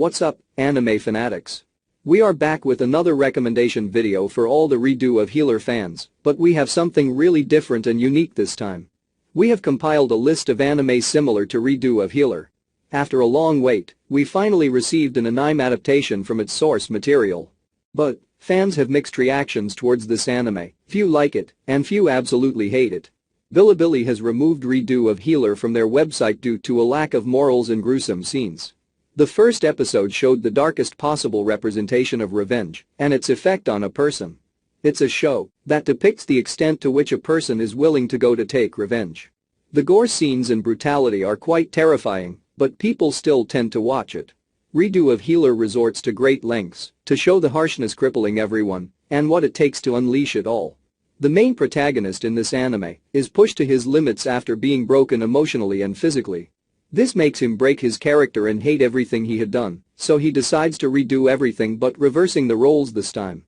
What's up, anime fanatics? We are back with another recommendation video for all the Redo of Healer fans, but we have something really different and unique this time. We have compiled a list of anime similar to Redo of Healer. After a long wait, we finally received an anime adaptation from its source material. But fans have mixed reactions towards this anime, few like it, and few absolutely hate it. Bilibili has removed Redo of Healer from their website due to a lack of morals and gruesome scenes. The first episode showed the darkest possible representation of revenge and its effect on a person. It's a show that depicts the extent to which a person is willing to go to take revenge. The gore scenes and brutality are quite terrifying, but people still tend to watch it. Redo of Healer resorts to great lengths to show the harshness crippling everyone and what it takes to unleash it all. The main protagonist in this anime is pushed to his limits after being broken emotionally and physically. This makes him break his character and hate everything he had done, so he decides to redo everything but reversing the roles this time.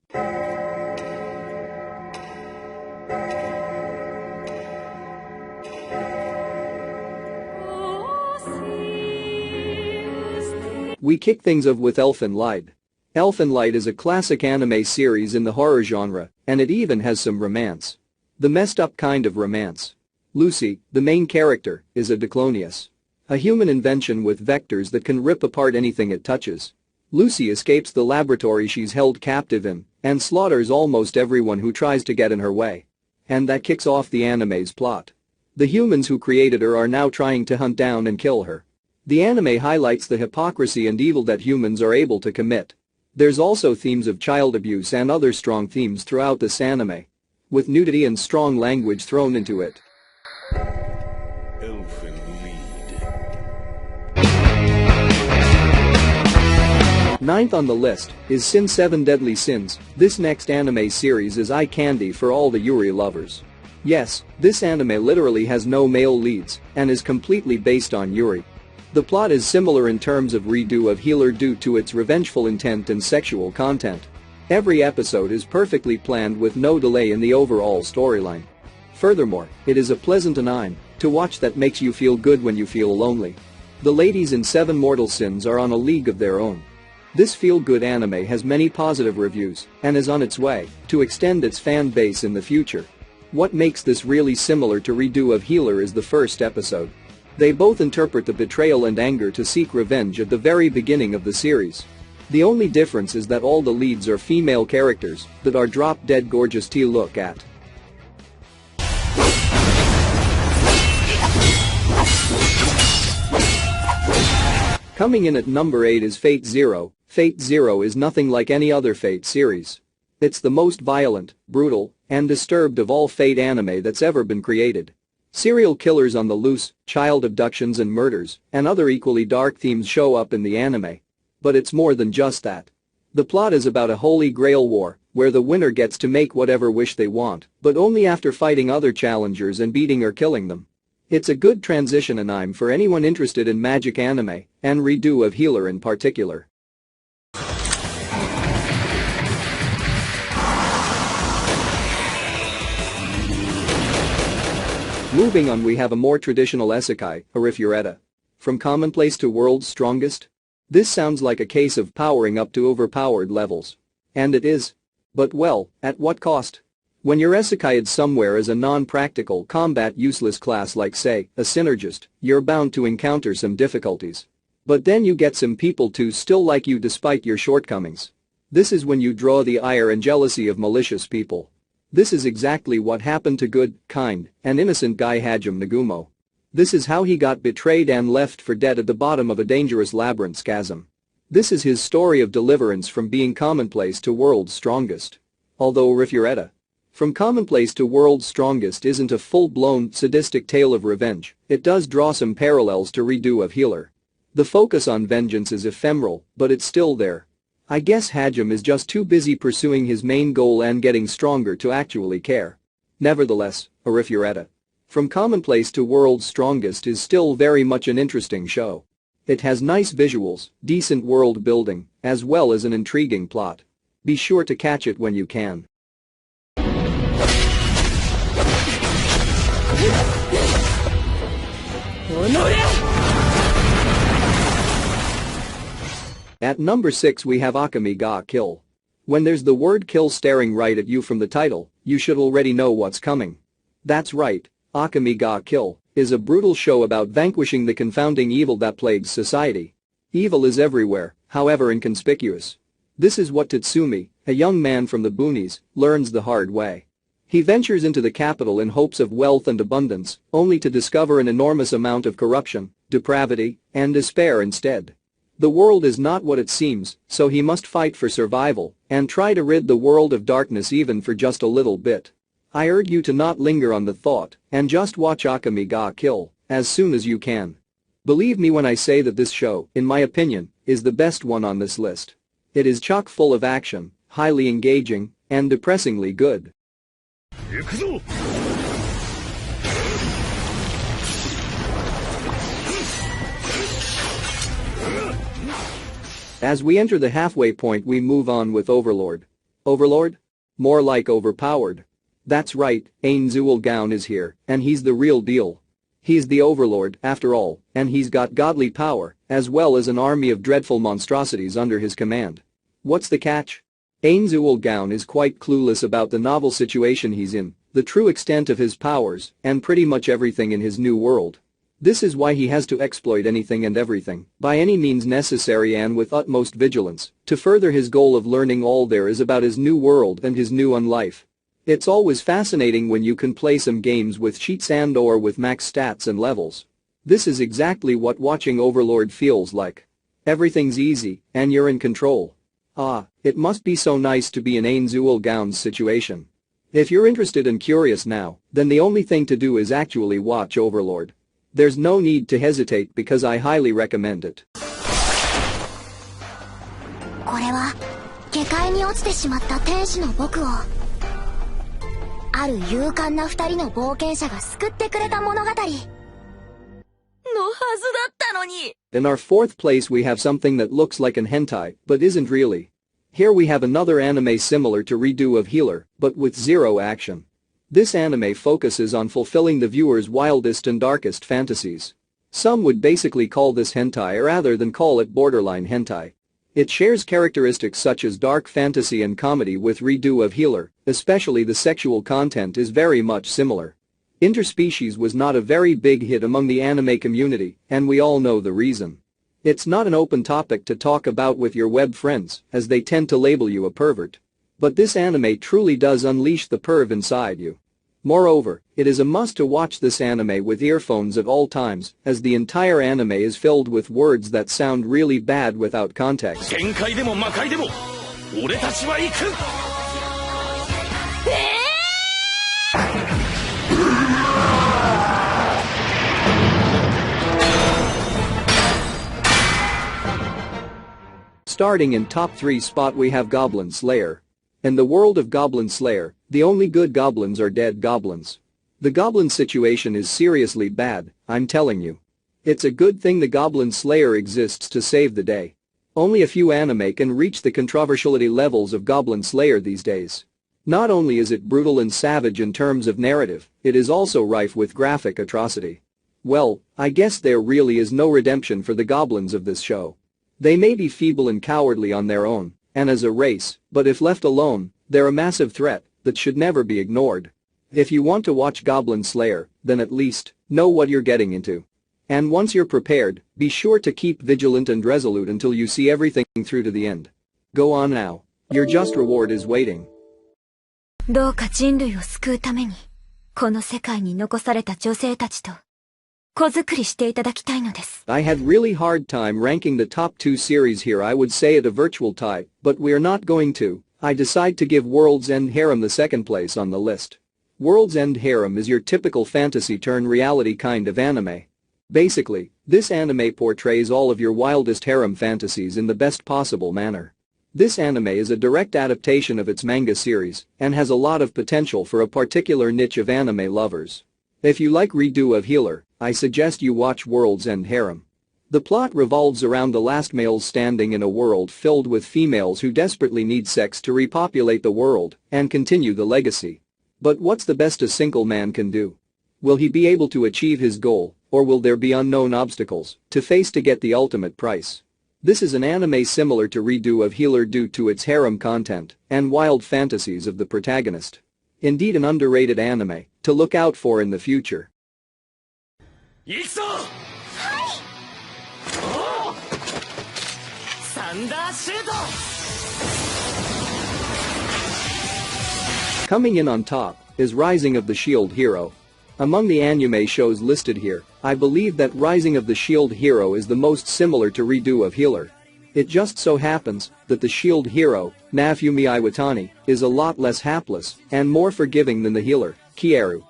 We kick things off with Elfen Lied. Elfen Lied is a classic anime series in the horror genre, and it even has some romance. The messed up kind of romance. Lucy, the main character, is a Diclonius, a human invention with vectors that can rip apart anything it touches. Lucy escapes the laboratory she's held captive in and slaughters almost everyone who tries to get in her way. And that kicks off the anime's plot. The humans who created her are now trying to hunt down and kill her. The anime highlights the hypocrisy and evil that humans are able to commit. There's also themes of child abuse and other strong themes throughout this anime, with nudity and strong language thrown into it. Elfen Lied. Ninth on the list is Sin 7 Deadly Sins. This next anime series is eye candy for all the Yuri lovers. Yes, this anime literally has no male leads and is completely based on Yuri. The plot is similar in terms of Redo of Healer due to its revengeful intent and sexual content. Every episode is perfectly planned with no delay in the overall storyline. Furthermore, it is a pleasant anime to watch that makes you feel good when you feel lonely. The ladies in 7 Mortal Sins are on a league of their own. This feel-good anime has many positive reviews and is on its way to extend its fan base in the future. What makes this really similar to Redo of Healer is the first episode. They both interpret the betrayal and anger to seek revenge at the very beginning of the series. The only difference is that all the leads are female characters that are drop-dead gorgeous to look at. Coming in at number 8 is Fate Zero. Fate Zero is nothing like any other Fate series. It's the most violent, brutal, and disturbed of all Fate anime that's ever been created. Serial killers on the loose, child abductions and murders, and other equally dark themes show up in the anime. But it's more than just that. The plot is about a holy grail war, where the winner gets to make whatever wish they want, but only after fighting other challengers and beating or killing them. It's a good transition anime for anyone interested in magic anime, and Redo of Healer in particular. Moving on, we have a more traditional isekai, Arifureta. From commonplace to world's strongest? This sounds like a case of powering up to overpowered levels. And it is. But well, at what cost? When you're isekai'd somewhere as a non-practical, combat useless class like say, a synergist, you're bound to encounter some difficulties. But then you get some people to still like you despite your shortcomings. This is when you draw the ire and jealousy of malicious people. This is exactly what happened to good, kind, and innocent guy Hajime Nagumo. This is how he got betrayed and left for dead at the bottom of a dangerous labyrinth chasm. This is his story of deliverance from being commonplace to world's strongest. Although Arifureta, From Commonplace to World's Strongest isn't a full-blown, sadistic tale of revenge, it does draw some parallels to Redo of Healer. The focus on vengeance is ephemeral, but it's still there. I guess Hajime is just too busy pursuing his main goal and getting stronger to actually care. Nevertheless, Arifureta, From Commonplace to World's Strongest is still very much an interesting show. It has nice visuals, decent world building, as well as an intriguing plot. Be sure to catch it when you can. At number 6 we have Akame ga Kill. When there's the word kill staring right at you from the title, you should already know what's coming. That's right, Akame ga Kill is a brutal show about vanquishing the confounding evil that plagues society. Evil is everywhere, however inconspicuous. This is what Tatsumi, a young man from the boonies, learns the hard way. He ventures into the capital in hopes of wealth and abundance, only to discover an enormous amount of corruption, depravity, and despair instead. The world is not what it seems, so he must fight for survival and try to rid the world of darkness even for just a little bit. I urge you to not linger on the thought and just watch Akame ga Kill as soon as you can. Believe me when I say that this show, in my opinion, is the best one on this list. It is chock full of action, highly engaging, and depressingly good. As we enter the halfway point we move on with Overlord. Overlord? More like overpowered. That's right, Ain Zuelgaon is here, and he's the real deal. He's the Overlord, after all, and he's got godly power, as well as an army of dreadful monstrosities under his command. What's the catch? Ain Zuelgaon is quite clueless about the novel situation he's in, the true extent of his powers, and pretty much everything in his new world. This is why he has to exploit anything and everything, by any means necessary and with utmost vigilance, to further his goal of learning all there is about his new world and his new unlife. It's always fascinating when you can play some games with cheats and/or with max stats and levels. This is exactly what watching Overlord feels like. Everything's easy, and you're in control. Ah, it must be so nice to be in Ain Zuelgaon's situation. If you're interested and curious now, then the only thing to do is actually watch Overlord. There's no need to hesitate because I highly recommend it. これは下界に落ちてしまった天使の僕をある勇敢な二人の冒険者が救ってくれた物語のはずだったのに。 In our fourth place we have something that looks like an hentai, but isn't really. Here we have another anime similar to Redo of Healer, but with zero action. This anime focuses on fulfilling the viewer's wildest and darkest fantasies. Some would basically call this hentai rather than call it borderline hentai. It shares characteristics such as dark fantasy and comedy with Redo of Healer, especially the sexual content is very much similar. Interspecies was not a very big hit among the anime community, and we all know the reason. It's not an open topic to talk about with your web friends, as they tend to label you a pervert. But this anime truly does unleash the perv inside you. Moreover, it is a must to watch this anime with earphones at all times, as the entire anime is filled with words that sound really bad without context. Starting in top 3 spot we have Goblin Slayer. In the world of Goblin Slayer, the only good goblins are dead goblins. The goblin situation is seriously bad, I'm telling you. It's a good thing the Goblin Slayer exists to save the day. Only a few anime can reach the controversiality levels of Goblin Slayer these days. Not only is it brutal and savage in terms of narrative, it is also rife with graphic atrocity. Well, I guess there really is no redemption for the goblins of this show. They may be feeble and cowardly on their own, and as a race, but if left alone, they're a massive threat that should never be ignored. If you want to watch Goblin Slayer, then at least know what you're getting into. And once you're prepared, be sure to keep vigilant and resolute until you see everything through to the end. Go on now. Your just reward is waiting. どうか人類を救うために、この世界に残された女性たちと子作りしていただきたいのです。 I had really hard time ranking the top 2 series here. I would say it a virtual tie, but we're not going to. I decide to give World's End Harem the second place on the list. World's End Harem is your typical fantasy turn reality kind of anime. Basically, this anime portrays all of your wildest harem fantasies in the best possible manner. This anime is a direct adaptation of its manga series and has a lot of potential for a particular niche of anime lovers. If you like Redo of Healer, I suggest you watch World's End Harem. The plot revolves around the last males standing in a world filled with females who desperately need sex to repopulate the world and continue the legacy. But what's the best a single man can do? Will he be able to achieve his goal, or will there be unknown obstacles to face to get the ultimate prize? This is an anime similar to Redo of Healer due to its harem content and wild fantasies of the protagonist. Indeed an underrated anime to look out for in the future. Coming in on top is Rising of the Shield Hero. Among the anime shows listed here, I believe that Rising of the Shield Hero is the most similar to Redo of Healer. It just so happens that the Shield Hero, Naofumi Iwatani, is a lot less hapless and more forgiving than the healer, Kieru.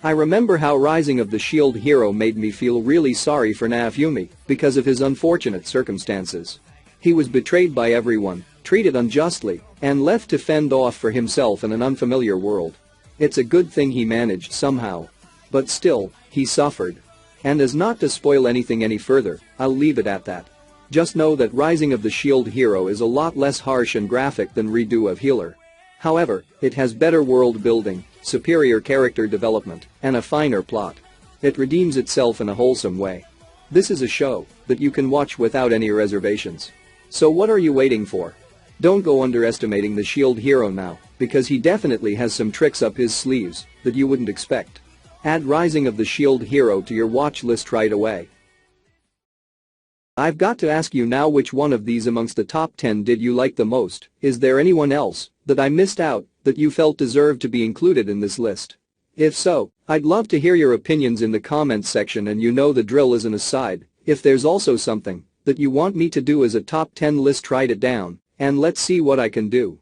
I remember how Rising of the Shield Hero made me feel really sorry for Naofumi because of his unfortunate circumstances. He was betrayed by everyone, treated unjustly, and left to fend off for himself in an unfamiliar world. It's a good thing he managed somehow. But still, he suffered. And as not to spoil anything any further, I'll leave it at that. Just know that Rising of the Shield Hero is a lot less harsh and graphic than Redo of Healer. However, it has better world building, superior character development, and a finer plot. It redeems itself in a wholesome way. This is a show that you can watch without any reservations. So what are you waiting for? Don't go underestimating the Shield Hero now, because he definitely has some tricks up his sleeves that you wouldn't expect. Add Rising of the Shield Hero to your watch list right away. I've got to ask you now, which one of these amongst the top 10 did you like the most? Is there anyone else that I missed out that you felt deserved to be included in this list? If so, I'd love to hear your opinions in the comments section, and you know the drill. As an aside, if there's also something that you want me to do as a top 10 list, write it down and let's see what I can do.